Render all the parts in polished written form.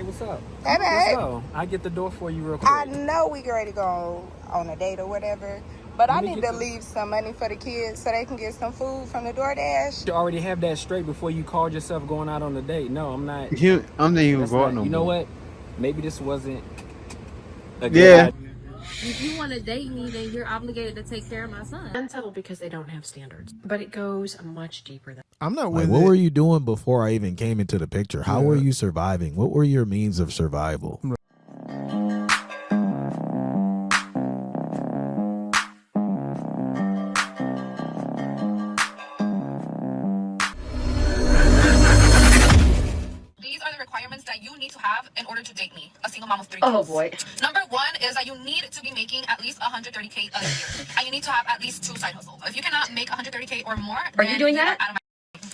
Hey, what's up? Hey, Come on, let's babe. go. I'll get the door for you real quick. I know we get ready to go on a date or whatever, but I need to leave some money for the kids so they can get some food from the DoorDash. You already have that straight before you called yourself going out on a date. No, I'm not. I'm not even That's going not. no You know more. what? Maybe this wasn't a good Yeah. idea. If you want to date me, then you're obligated to take care of my son. Unsettled because they don't have standards, but it goes much deeper than. I'm not Like, with what it. were you doing before I even came into the picture? How were you surviving? What were your means of survival? These are the requirements that you need to have in order to date me, a single mom of 3 kids. Oh boy. Number one is that you need to be making at least 130K a year, and you need to have at least 2 side hustles. If you cannot make 130K or more, Are you doing that? Out of my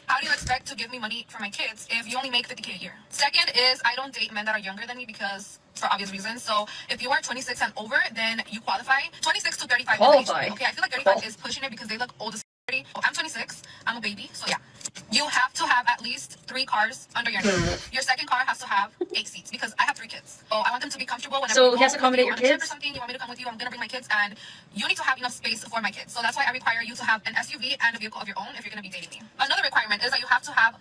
How do you expect to give me money for my kids if you only make 50K a year? Second is I don't date men that are younger than me because for obvious reasons. So if you are 26 and over, then you qualify. 26 to 35 Qualify. is okay, I feel like 35 is pushing it because they look old as 30. Oh, I'm 26. I'm a baby. So yeah. You have to have at least 3 cars under your name. Your second car has to have 8 seats because I have 3 kids. So I want them to be comfortable whenever So we he has go to accommodate on your a trip kids? or something. You want me to come with you? I'm gonna bring my kids, and you need to have enough space for my kids. So that's why I require you to have an SUV and a vehicle of your own if you're gonna be dating me. Another requirement is that you have to have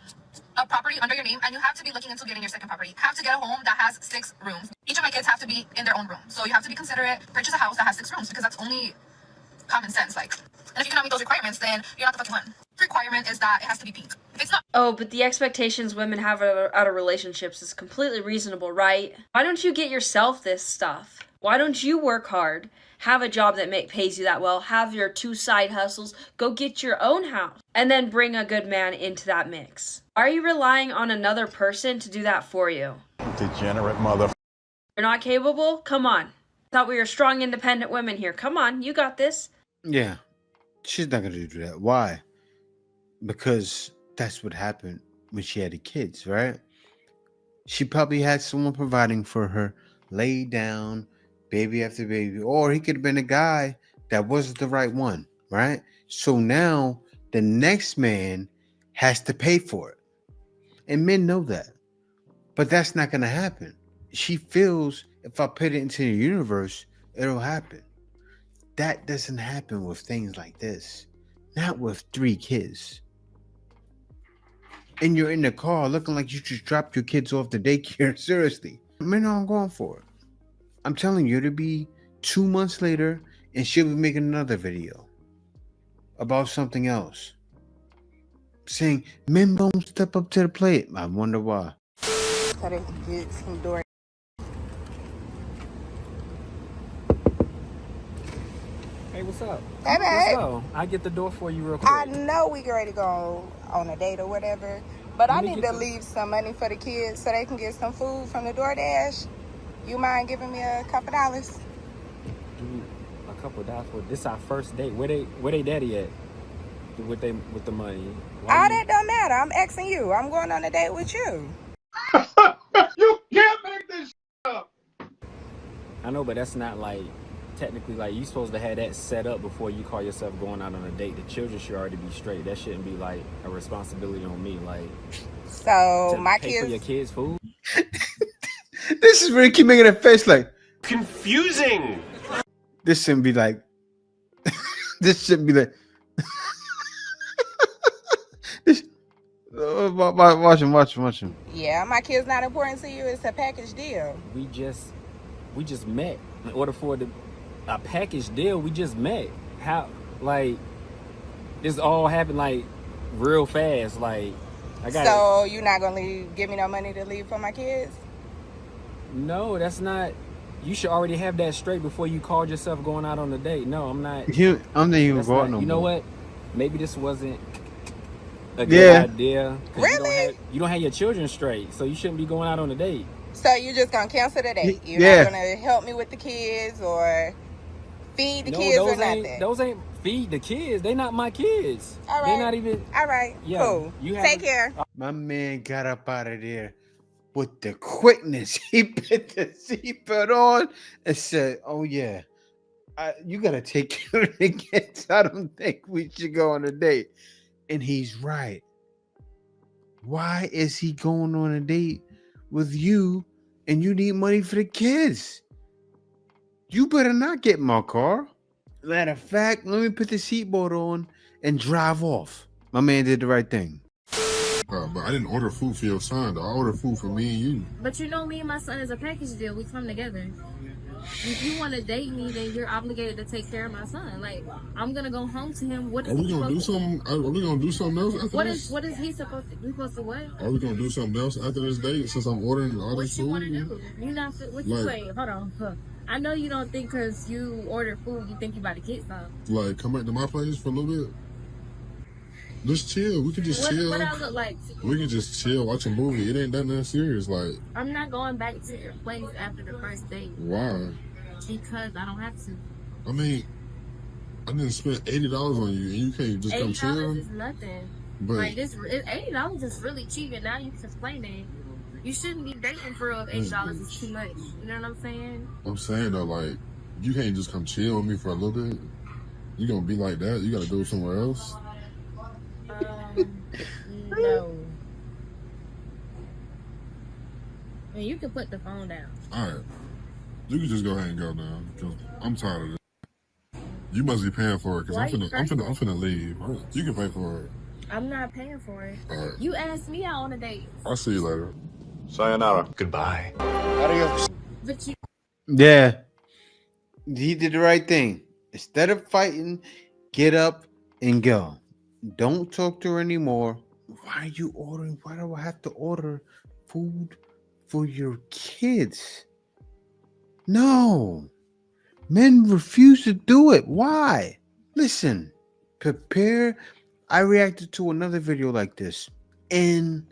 a property under your name, and you have to be looking into getting your second property. You have to get a home that has 6 rooms. Each of my kids have to be in their own room. So you have to be considerate. Purchase a house that has 6 rooms because that's only common sense. Like, and if you cannot meet those requirements, then you're not the fucking one. The requirement is that it has to be pink. If it's not, Oh, but the expectations women have out of relationships is completely reasonable, right? Why don't you get yourself this stuff? Why don't you work hard, have a job that pays you that well, have your 2 side hustles, go get your own house, and then bring a good man into that mix? Are you relying on another person to do that for you? Degenerate mother. You're not capable? Come on. Thought we were strong, independent women here. Come on, you got this. Yeah. She's not gonna do that. Why? Because that's what happened when she had the kids, right? She probably had someone providing for her, laid down, baby after baby, or he could have been a guy that wasn't the right one, right? So now the next man has to pay for it. And men know that. But that's not gonna happen. She feels if I put it into the universe, it'll happen. That doesn't happen with things like this. Not with 3 kids. And you're in the car looking like you just dropped your kids off the daycare. Seriously. Men aren't going for it. I'm telling you, it'll be 2 months later and she'll be making another video about something else. Saying men don't step up to the plate. I wonder why. So they can get some door. Hey, what's up? Hey, Come on, let's babe. go. I'll get the door for you real quick. I know we get ready to go on a date or whatever, but I need to leave some money for the kids so they can get some food from the DoorDash. You mind giving me a couple dollars? Dude, a couple of dollars for this our first date. Where they daddy at? With the money. All that don't matter. I'm asking you. I'm going on a date with you. You can't make this up. I know, but that's not like technically like you supposed to have that set up before you call yourself going out on a date. The children should already be straight. That shouldn't be like a responsibility on me. Like, So to my pay kids. for your kids' food. This is really keep making a face like Confusing. this shouldn't be like this shouldn't be like this watch him. Yeah, my kids not important to you. It's a package deal. We just met. In order for a package deal, we just met. How like this all happened like real fast. Like I got. So you're not gonna give me no money to leave for my kids? No, that's not. You should already have that straight before you called yourself going out on a date. No, I'm not. I'm not even going no more. You know what? Maybe this wasn't a good Yeah. idea. Really? You don't have your children straight, so you shouldn't be going out on a date. So you just gonna cancel the date? You're Yeah. not gonna help me with the kids or feed the No, kids or those nothing? those ain't feed the kids. They not my kids. All right. They're not even. All right. Yeah, Cool. you Take care. My man got up out of there with the quickness. He put the seatbelt on and said, "Oh yeah, you gotta take care of the kids. I don't think we should go on a date." And he's right. Why is he going on a date with you and you need money for the kids. You better not get in my car. Matter of fact, let me put the seatbelt on and drive off. My man did the right thing. But I didn't order food for your son. I ordered food for me and you. But you know, me and my son is a package deal. We come together. If you want to date me, then you're obligated to take care of my son. Like, I'm gonna go home to him. What is Are we gonna do something? Are we gonna do something else after this? What is he supposed to? We supposed to what? Are we gonna do something else after this date? Since I'm ordering all this food. What you want to do? You not? What you wait? Hold on. Huh. I know you don't think because you ordered food, you think you about to get something. Like, come back to my place for a little bit. Just chill. We can just chill. What I look like? We can just chill, watch a movie. It ain't that nothing serious. Like, I'm not going back to your place after the first date. Why? Because I don't have to. I mean, I didn't spend $80 on you, and you can't just come chill. $80 is nothing. But like $80 is really cheap, and now you complaining. You shouldn't be dating for real. $80 is too much. You know what I'm saying? I'm saying though, like, you can't just come chill with me for a little bit. You gonna be like that? You gotta go somewhere else. No. I mean, you can put the phone down. All right, you can just go ahead and go now, because I'm tired of this. You must be paying for it, because I'm finna leave. You can pay for it. I'm not paying for it. All right. You asked me out on a date. I'll see you later. Sayonara. Goodbye. Adios. But you. Yeah. He did the right thing. Instead of fighting, get up and go. Don't talk to her anymore. Why are you ordering? Why do I have to order food for your kids? No. Men refuse to do it. Why? Listen, prepare. I reacted to another video like this, and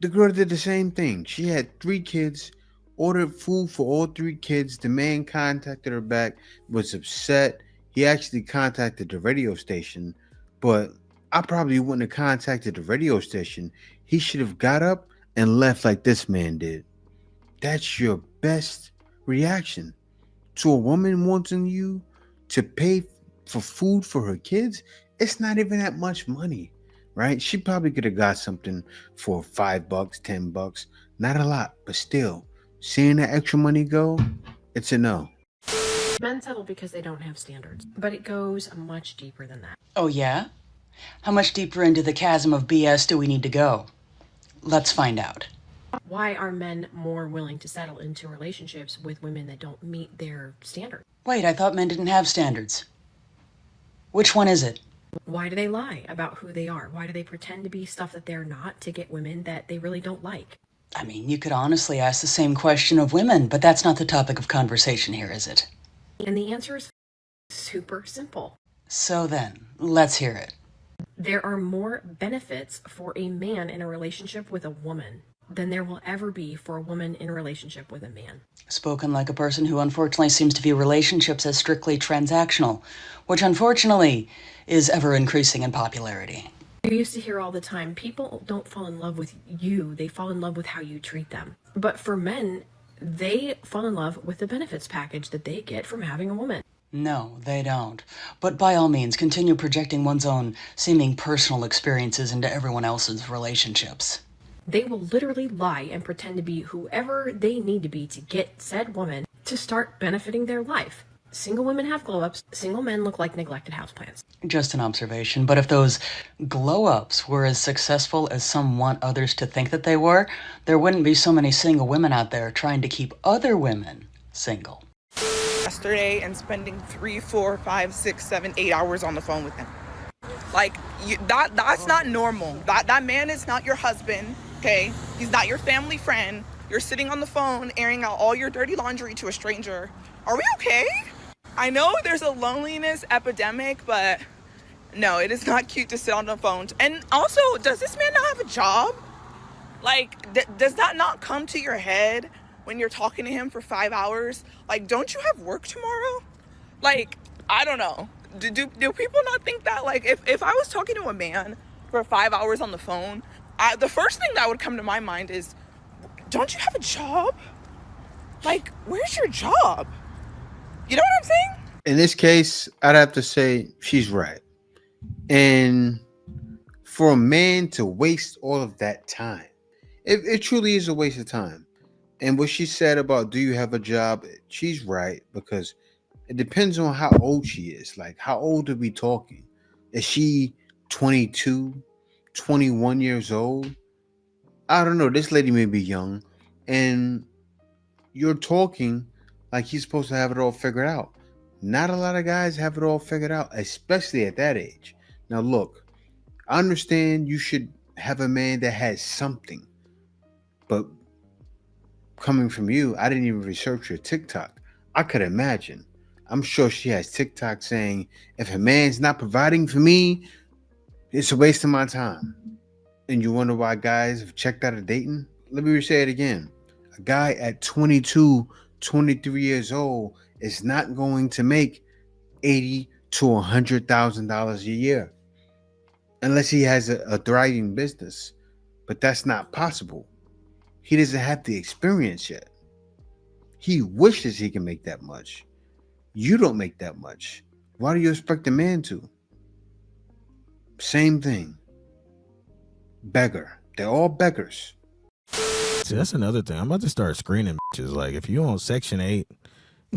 the girl did the same thing. She had 3 kids, ordered food for all 3 kids. The man contacted her back, was upset. He actually contacted the radio station, but I probably wouldn't have contacted the radio station. He should have got up and left like this man did. That's your best reaction to a woman wanting you to pay for food for her kids. It's not even that much money, right? She probably could have got something for $5, $10. Not a lot, but still, seeing that extra money go, it's a no. Men settle because they don't have standards, but it goes much deeper than that. Oh, yeah? How much deeper into the chasm of BS do we need to go? Let's find out. Why are men more willing to settle into relationships with women that don't meet their standards? Wait, I thought men didn't have standards. Which one is it? Why do they lie about who they are? Why do they pretend to be stuff that they're not to get women that they really don't like? I mean, you could honestly ask the same question of women, but that's not the topic of conversation here, is it? And the answer is super simple. So then, let's hear it. There are more benefits for a man in a relationship with a woman than there will ever be for a woman in a relationship with a man. Spoken like a person who unfortunately seems to view relationships as strictly transactional, which unfortunately is ever increasing in popularity. You used to hear all the time, people don't fall in love with you, they fall in love with how you treat them. But for men, they fall in love with the benefits package that they get from having a woman. No, they don't. But by all means, continue projecting one's own seeming personal experiences into everyone else's relationships. They will literally lie and pretend to be whoever they need to be to get said woman to start benefiting their life. Single women have glow-ups. Single men look like neglected houseplants. Just an observation, but if those glow-ups were as successful as some want others to think that they were, there wouldn't be so many single women out there trying to keep other women single. Yesterday and spending 3, 4, 5, 6, 7, 8 hours on the phone with him. Like, that's not normal. That man is not your husband, okay? He's not your family friend. You're sitting on the phone airing out all your dirty laundry to a stranger. Are we okay? I know there's a loneliness epidemic, but no, it is not cute to sit on the phone. And also, does this man not have a job? Like, does that not come to your head when you're talking to him for 5 hours? Like, don't you have work tomorrow? Like, I don't know. Do people not think that? Like, if I was talking to a man for 5 hours on the phone, the first thing that would come to my mind is, don't you have a job? Like, where's your job? You know what I'm saying? In this case, I'd have to say she's right. And for a man to waste all of that time, it truly is a waste of time. And what she said about do you have a job, she's right, because it depends on how old she is. Like, how old are we talking? Is she 22, 21 years old? I don't know. This lady may be young. And you're talking like he's supposed to have it all figured out. Not a lot of guys have it all figured out, especially at that age. Now, look, I understand you should have a man that has something, but coming from you, I didn't even research your TikTok. I could imagine. I'm sure she has TikTok saying, if a man's not providing for me, it's a waste of my time. And you wonder why guys have checked out of dating? Let me say it again. A guy at 22, 23 years old is not going to make $80,000 to $100,000 a year unless he has a thriving business. But that's not possible. He doesn't have the experience yet. He wishes he can make that much. You don't make that much. Why do you expect a man to? Same thing. Beggar. They're all beggars. See, that's another thing. I'm about to start screening bitches. Like, if you on Section 8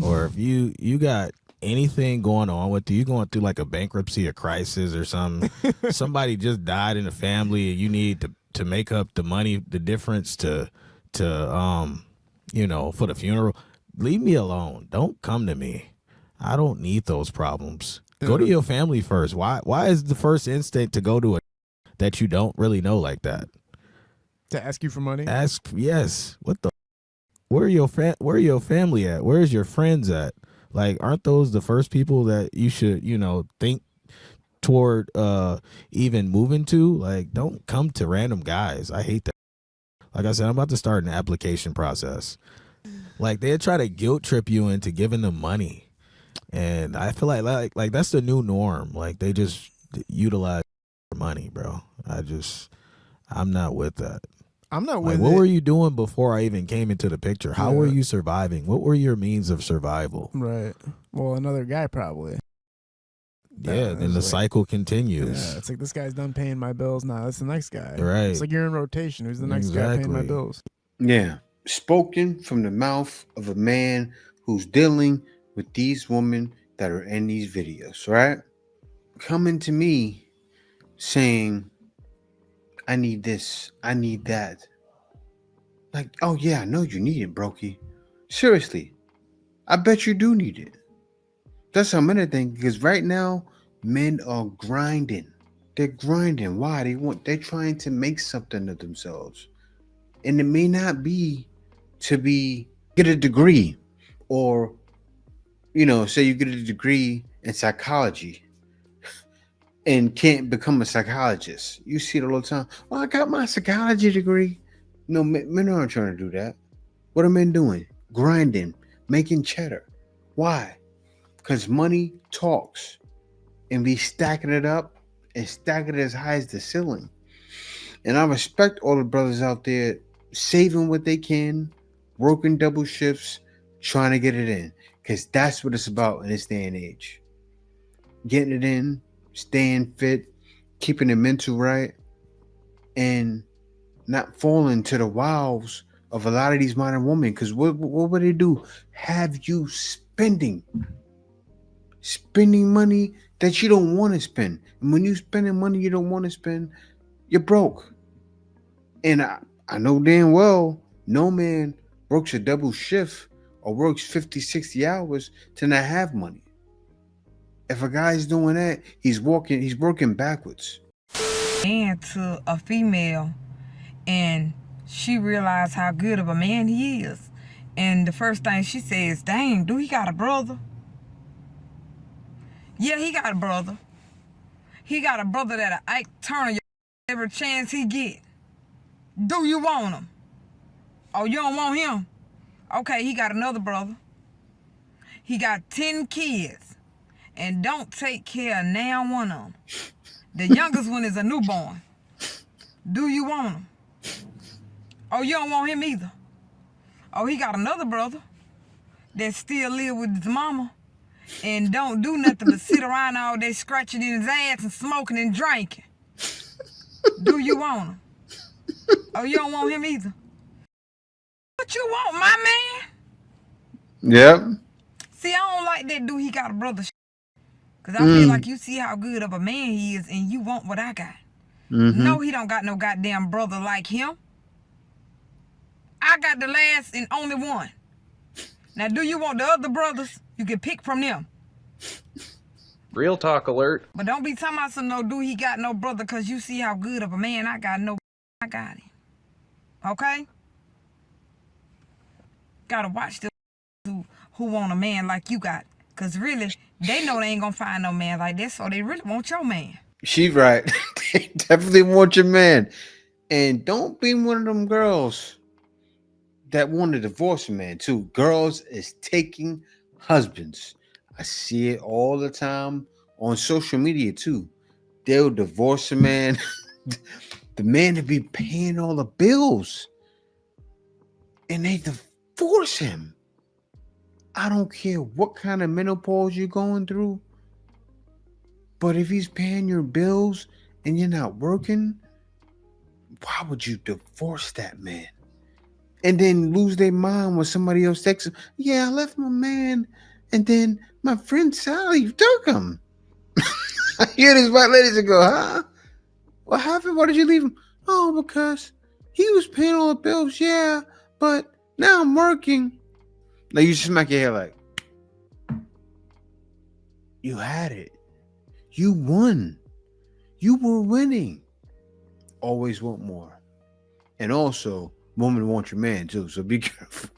or if you got anything going on with you going through like a bankruptcy, a crisis or something, somebody just died in the family and you need to make up the money, the difference to for the funeral, leave me alone. Don't come to me. I don't need those problems. Go to your family first. Why is the first instinct to go to a that you don't really know like that? To ask you for money? Yes. What the? Where are your family at? Where's your friends at? Like, aren't those the first people that you should, think toward even moving to? Like, don't come to random guys. I hate that. Like I said, I'm about to start an application process. Like, they try to guilt trip you into giving them money. And I feel like that's the new norm. Like, they just utilize money, bro. I'm not with that. I'm not with what it. were you doing before I even came into the picture? How were you surviving? What were your means of survival? Right. Well, another guy probably. Yeah, then the cycle continues. Yeah, it's like, this guy's done paying my bills. Nah, that's the next guy. Right. It's like you're in rotation. Who's the next guy paying my bills? Yeah. Spoken from the mouth of a man who's dealing with these women that are in these videos, right? Coming to me saying, I need this, I need that. Like, oh yeah, I know you need it, brokey. Seriously, I bet you do need it. That's how men think, because right now, men are grinding. They're grinding. Why? They're trying to make something of themselves. And it may not be to get a degree, or, say you get a degree in psychology and can't become a psychologist. You see it all the time. Well, I got my psychology degree. No, men aren't trying to do that. What are men doing? Grinding, making cheddar. Why? Because money talks, and we stacking it up and stacking it as high as the ceiling. And I respect all the brothers out there saving what they can, working double shifts, trying to get it in, because that's what it's about in this day and age. Getting it in, staying fit, keeping the mental right, and not falling to the wiles of a lot of these modern women. Because what would they do? Have you spending money that you don't want to spend. And when you spending money you don't want to spend, you're broke. And I know damn well no man works a double shift or works 50, 60 hours to not have money. If a guy's doing that, he's working backwards. And to a female, and she realized how good of a man he is. And the first thing she says, dang, do he got a brother? Yeah, he got a brother. He got a brother that'll Ike Turner every chance he get. Do you want him? Oh, you don't want him? Okay, he got another brother. He got 10 kids and don't take care of now one of them. The youngest one is a newborn. Do you want him? Oh, you don't want him either? Oh, he got another brother that still live with his mama and don't do nothing but sit around all day scratching in his ass and smoking and drinking. Do you want him? Oh, you don't want him either? But you want my man? Yep. See, I don't like that dude. He got a brother. Cause I feel like you see how good of a man he is, and you want what I got. No, he don't got no goddamn brother like him. I got the last and only one. Now, do you want the other brothers? You can pick from them. Real talk alert. But don't be talking about some no dude. He got no brother, cause you see how good of a man I got. No, I got him. Okay. Gotta watch the who want a man like you got. Cause really, they know they ain't gonna find no man like this, so they really want your man. She's right. They definitely want your man. And don't be one of them girls that want to divorce a man too. Girls is taking husbands. I see it all the time on social media too. They'll divorce a man. The man to be paying all the bills. And they divorce him. I don't care what kind of menopause you're going through. But if he's paying your bills and you're not working, why would you divorce that man? And then lose their mind when somebody else texts them, yeah, I left my man, and then my friend Sally took him. I hear these white ladies and go, huh? What happened? Why did you leave him? Oh, because he was paying all the bills, yeah, but now I'm working. Now you smack your head like, you had it. You won. You were winning. Always want more. And also, women want your man too, so be careful.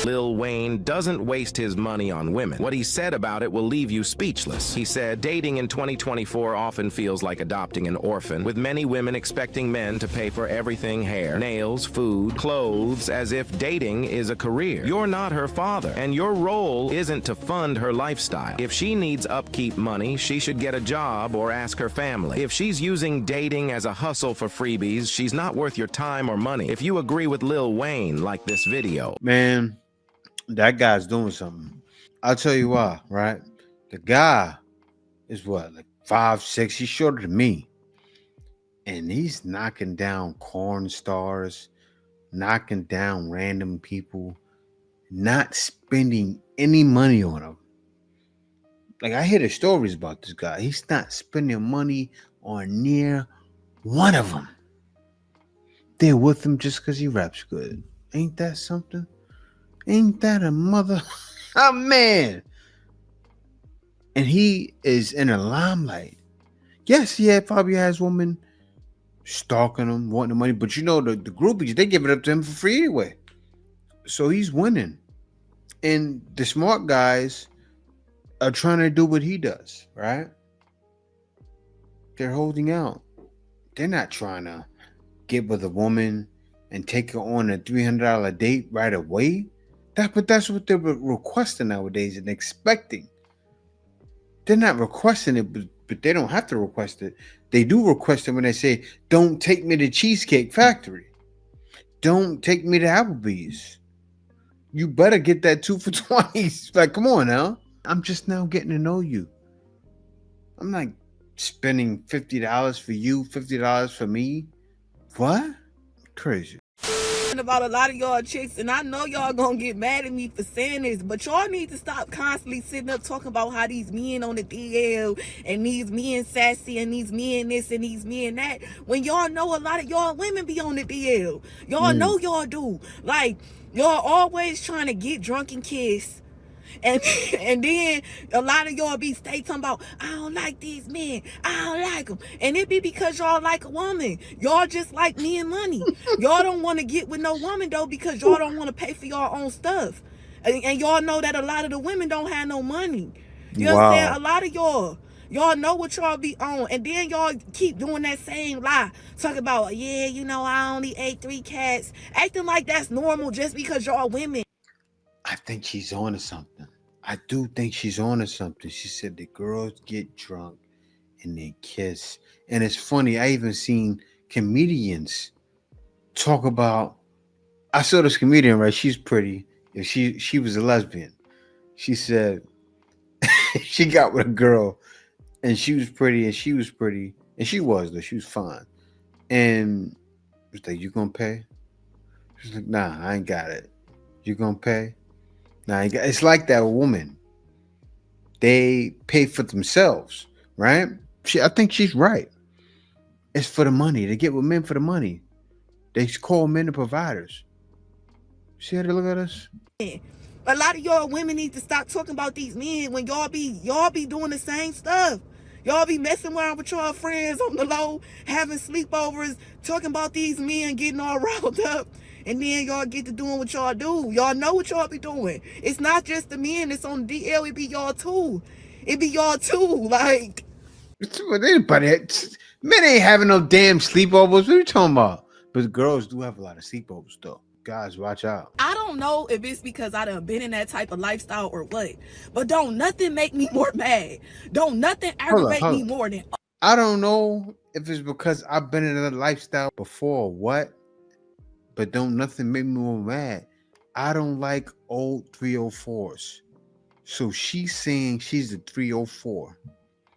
Lil Wayne doesn't waste his money on women. What he said about it will leave you speechless. He said, dating in 2024 often feels like adopting an orphan, with many women expecting men to pay for everything: hair, nails, food, clothes, as if dating is a career. You're not her father, and your role isn't to fund her lifestyle. If she needs upkeep money, she should get a job or ask her family. If she's using dating as a hustle for freebies, she's not worth your time or money. If you agree with Lil Wayne, like this video. Man, that guy's doing something. I'll tell you why, right? The guy is what, like 5'6". He's shorter than me. And he's knocking down corn stars, knocking down random people, not spending any money on them. Like, I hear the stories about this guy. He's not spending money on near one of them. They're with him just because he raps good. Ain't that something? Ain't that a mother? Oh, man. And he is in a limelight. Yes, he probably has women stalking him, wanting the money. But you know, the groupies, they give it up to him for free anyway. So he's winning. And the smart guys are trying to do what he does, right? They're holding out. They're not trying to get with a woman and take her on a $300 date right away. But that's what they're requesting nowadays and expecting. They're not requesting it, but they don't have to request it. They do request it when they say, don't take me to Cheesecake Factory. Don't take me to Applebee's. You better get that 2 for $20. Like, come on now. I'm just now getting to know you. I'm not spending $50 for you, $50 for me. What? Crazy. About a lot of y'all chicks, and I know y'all gonna get mad at me for saying this, but y'all need to stop constantly sitting up talking about how these men on the DL and these men sassy and these men this and these men that, when y'all know a lot of y'all women be on the DL. Y'all know y'all do. Like, y'all always trying to get drunk and kiss. And then a lot of y'all be stay talking about, I don't like these men, I don't like them. And it be because y'all like a woman. Y'all just like me and money. Y'all don't want to get with no woman though, because y'all don't want to pay for y'all own stuff. And y'all know that a lot of the women don't have no money. You know what I'm saying? A lot of y'all know what y'all be on, and then y'all keep doing that same lie, talking about, yeah, you know, I only ate 3 cats, acting like that's normal just because y'all women. I think she's on to something. I do think she's on to something. She said the girls get drunk and they kiss. And it's funny, I even seen comedians talk about, I saw this comedian, right? She's pretty. If she was a lesbian. She said she got with a girl and she was pretty and she was pretty. And she was, though. She was fine. And was like, you gonna pay? She's like, nah, I ain't got it. You gonna pay? Nah, I ain't got. It's like that woman. They pay for themselves, right? I think she's right. It's for the money. They get with men for the money. They call men the providers. See how they look at us? A lot of y'all women need to stop talking about these men when y'all be doing the same stuff. Y'all be messing around with y'all friends on the low, having sleepovers, talking about these men getting all riled up, and then y'all get to doing what y'all do. Y'all know what y'all be doing. It's not just the men that's on the DL, it be y'all too. It be y'all too. Like, but men ain't having no damn sleepovers. What are you talking about? But girls do have a lot of sleepovers though. Guys, watch out. I don't know if it's because I done been in that type of lifestyle or what, but don't nothing make me more mad. Don't nothing aggravate me more than. I don't know if it's because I've been in a lifestyle before or what, but don't nothing make me more mad. I don't like old 304s. So she's saying she's a 304.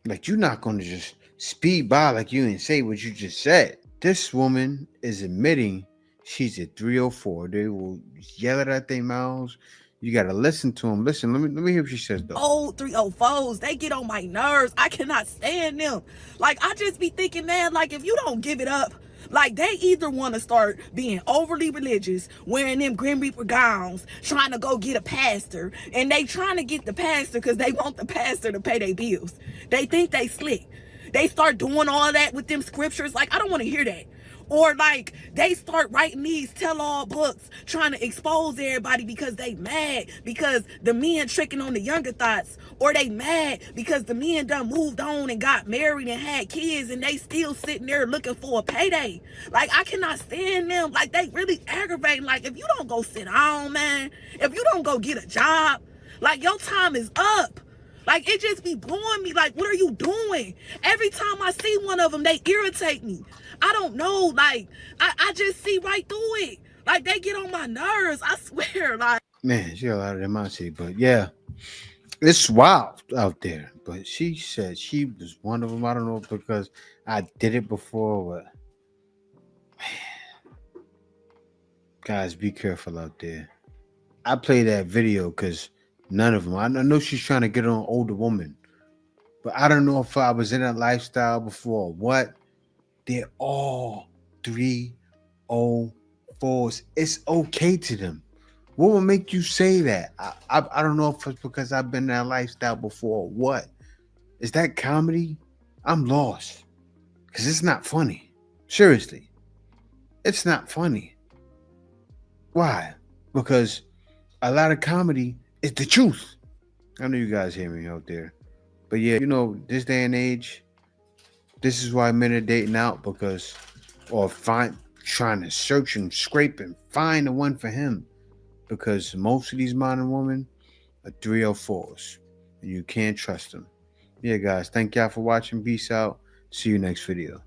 Like, you're not going to just speed by like you didn't say what you just said. This woman is admitting she's a 304. They will yell it at their mouths. You got to listen to them. Listen, let me hear what she says, though. Old 304s, they get on my nerves. I cannot stand them. Like, I just be thinking, man, like, if you don't give it up, like, they either want to start being overly religious, wearing them Grim Reaper gowns, trying to go get a pastor, and they trying to get the pastor because they want the pastor to pay their bills. They think they slick. They start doing all that with them scriptures. Like, I don't want to hear that. Or like they start writing these tell-all books trying to expose everybody because they mad because the men tricking on the younger thoughts, or they mad because the men done moved on and got married and had kids and they still sitting there looking for a payday. Like, I cannot stand them. Like, they really aggravating. Like, if you don't go sit down, man, if you don't go get a job, like, your time is up. Like, it just be blowing me. Like, what are you doing? Every time I see one of them, they irritate me. I don't know. Like, I just see right through it. Like, they get on my nerves. I swear. Like, man, she got a lot of them out here. But yeah, it's wild out there. But she said she was one of them. I don't know because I did it before. But man, guys, be careful out there. I play that video because none of them. I know she's trying to get on an older woman, but I don't know if I was in that lifestyle before or what. They're all 304s. It's okay to them. What will make you say that? I don't know if it's because I've been in that lifestyle before or what. Is that comedy? I'm lost. Because it's not funny. Seriously. It's not funny. Why? Because a lot of comedy is the truth. I know you guys hear me out there. But yeah, you know, this day and age, this is why men are dating out because, or trying to search and scrape and find the one for him. Because most of these modern women are 304s. And you can't trust them. Yeah, guys, thank y'all for watching. Peace out. See you next video.